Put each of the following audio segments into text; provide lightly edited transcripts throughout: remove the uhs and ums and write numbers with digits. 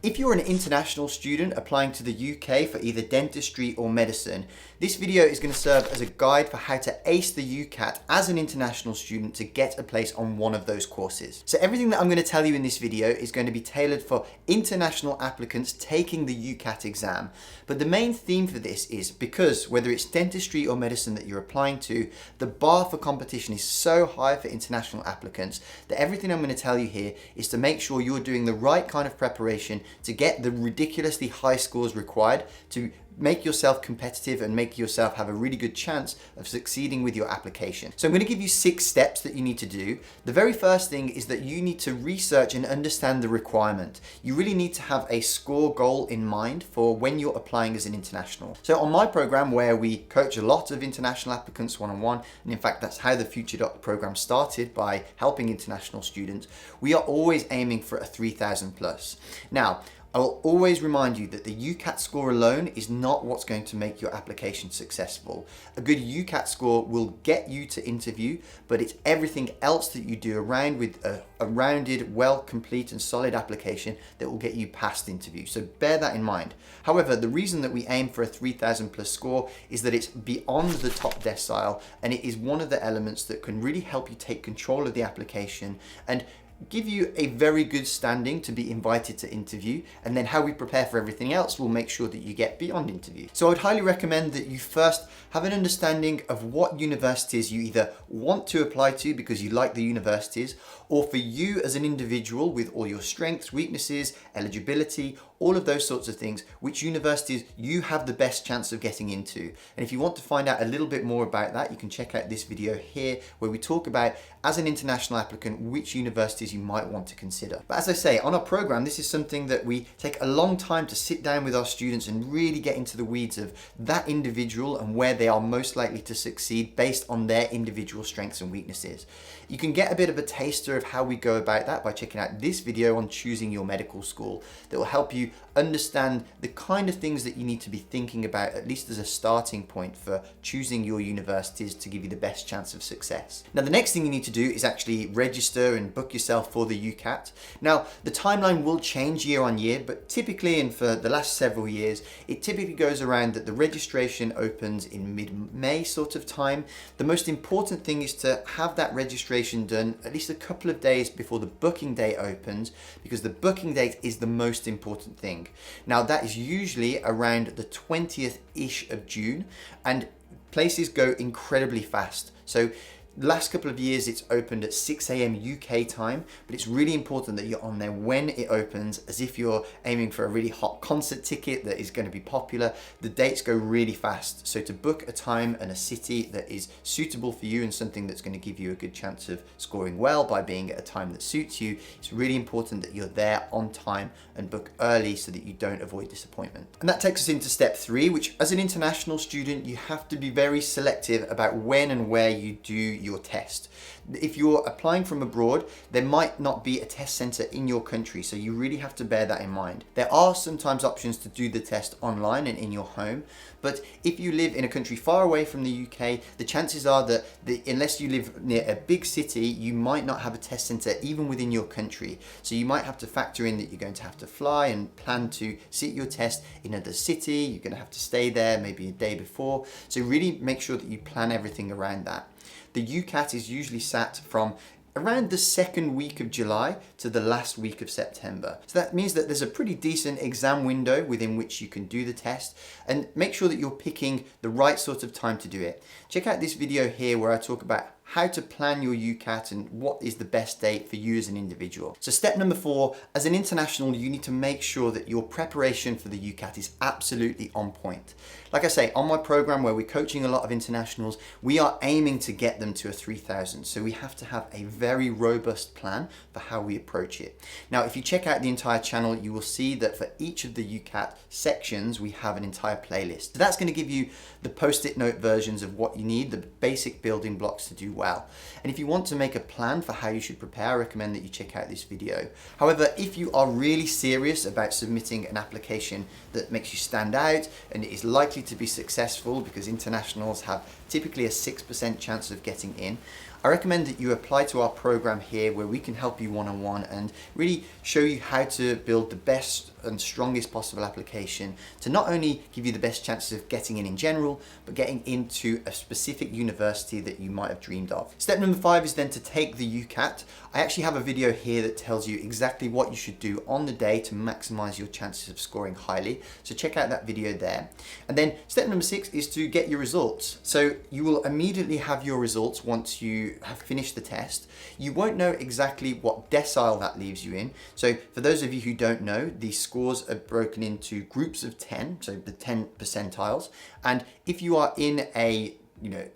If you're an international student applying to the UK for either dentistry or medicine, this video is going to serve as a guide for how to ace the UCAT as an international student to get a place on one of those courses. So everything that I'm going to tell you in this video is going to be tailored for international applicants taking the UCAT exam. But the main theme for this is because whether it's dentistry or medicine that you're applying to, the bar for competition is so high for international applicants that everything I'm going to tell you here is to make sure you're doing the right kind of preparation to get the ridiculously high scores required to make yourself competitive and make yourself have a really good chance of succeeding with your application. So I'm going to give you 6 steps that you need to do. The very first thing is that you need to research and understand the requirement. You really need to have a score goal in mind for when you're applying as an international. So on my program, where we coach a lot of international applicants one-on-one, and in fact that's how the FutureDoc program started, by helping international students, we are always aiming for a 3,000 plus. Now, I will always remind you that the UCAT score alone is not what's going to make your application successful. A good UCAT score will get you to interview, but it's everything else that you do around with a rounded, well, complete and solid application that will get you past interview. So bear that in mind. However, the reason that we aim for a 3,000 plus score is that it's beyond the top decile, and it is one of the elements that can really help you take control of the application and give you a very good standing to be invited to interview, and then how we prepare for everything else will make sure that you get beyond interview. So I would highly recommend that you first have an understanding of what universities you either want to apply to because you like the universities, or for you as an individual with all your strengths, weaknesses, eligibility, all of those sorts of things, which universities you have the best chance of getting into. And if you want to find out a little bit more about that, you can check out this video here where we talk about, as an international applicant, which universities you might want to consider. But as I say, on our program, this is something that we take a long time to sit down with our students and really get into the weeds of that individual and where they are most likely to succeed based on their individual strengths and weaknesses. You can get a bit of a taster of how we go about that by checking out this video on choosing your medical school that will help you understand the kind of things that you need to be thinking about, at least as a starting point for choosing your universities to give you the best chance of success. Now, the next thing you need to do is actually register and book yourself for the UCAT. Now, the timeline will change year on year, but typically, and for the last several years, it typically goes around that the registration opens in mid-May sort of time. The most important thing is to have that registration done at least a couple of days before the booking date opens, because the booking date is the most important thing. Now, that is usually around the 20th-ish of June, and places go incredibly fast. So last couple of years it's opened at 6 a.m. UK time, but it's really important that you're on there when it opens, as if you're aiming for a really hot concert ticket that is going to be popular. The dates go really fast, so to book a time and a city that is suitable for you and something that's going to give you a good chance of scoring well by being at a time that suits you, it's really important that you're there on time and book early so that you don't avoid disappointment. And that takes us into step 3, which as an international student you have to be very selective about when and where you do your test. If you're applying from abroad, there might not be a test center in your country, so you really have to bear that in mind. There are sometimes options to do the test online and in your home, but if you live in a country far away from the UK, the chances are that unless you live near a big city, you might not have a test center even within your country. So you might have to factor in that you're going to have to fly and plan to sit your test in another city. You're going to have to stay there maybe a day before. So really make sure that you plan everything around that. The UCAT is usually sat from around the second week of July to the last week of September. So that means that there's a pretty decent exam window within which you can do the test, and make sure that you're picking the right sort of time to do it. Check out this video here where I talk about how to plan your UCAT and what is the best date for you as an individual. So step number 4, as an international, you need to make sure that your preparation for the UCAT is absolutely on point. Like I say, on my program where we're coaching a lot of internationals, we are aiming to get them to a 3,000. So we have to have a very robust plan for how we approach it. Now, if you check out the entire channel, you will see that for each of the UCAT sections, we have an entire playlist. So that's going to give you the post-it note versions of what you need, the basic building blocks to do well. And if you want to make a plan for how you should prepare, I recommend that you check out this video. However, if you are really serious about submitting an application that makes you stand out and is likely to be successful, because internationals have typically a 6% chance of getting in, I recommend that you apply to our program here where we can help you one-on-one and really show you how to build the best and strongest possible application to not only give you the best chances of getting in general, but getting into a specific university that you might have dreamed of. Step number 5 is then to take the UCAT. I actually have a video here that tells you exactly what you should do on the day to maximize your chances of scoring highly. So check out that video there. And then step number 6 is to get your results. So you will immediately have your results once you have finished the test. You won't know exactly what decile that leaves you in. So for those of you who don't know, these scores are broken into groups of 10, so the 10 percentiles. And if you are in a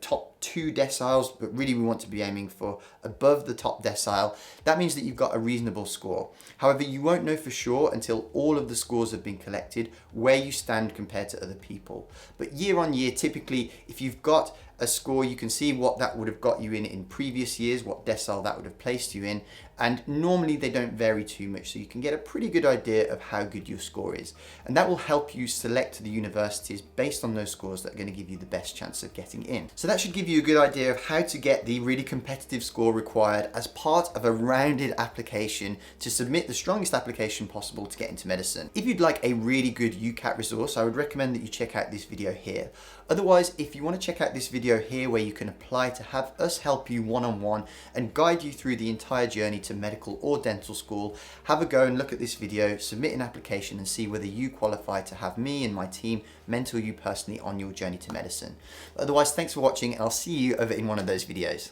top 2 deciles, but really we want to be aiming for above the top decile, that means that you've got a reasonable score. However, you won't know for sure until all of the scores have been collected where you stand compared to other people. But year on year, typically, if you've got a score, you can see what that would have got you in previous years, what decile that would have placed you in, and normally they don't vary too much, so you can get a pretty good idea of how good your score is. And that will help you select the universities based on those scores that are going to give you the best chance of getting in. So that should give you a good idea of how to get the really competitive score required as part of a rounded application to submit the strongest application possible to get into medicine. If you'd like a really good UCAT resource, I would recommend that you check out this video here. Otherwise, if you want to check out this video here where you can apply to have us help you one-on-one and guide you through the entire journey to medical or dental school, have a go and look at this video, submit an application and see whether you qualify to have me and my team mentor you personally on your journey to medicine. Otherwise, thanks for watching and I'll see you over in one of those videos.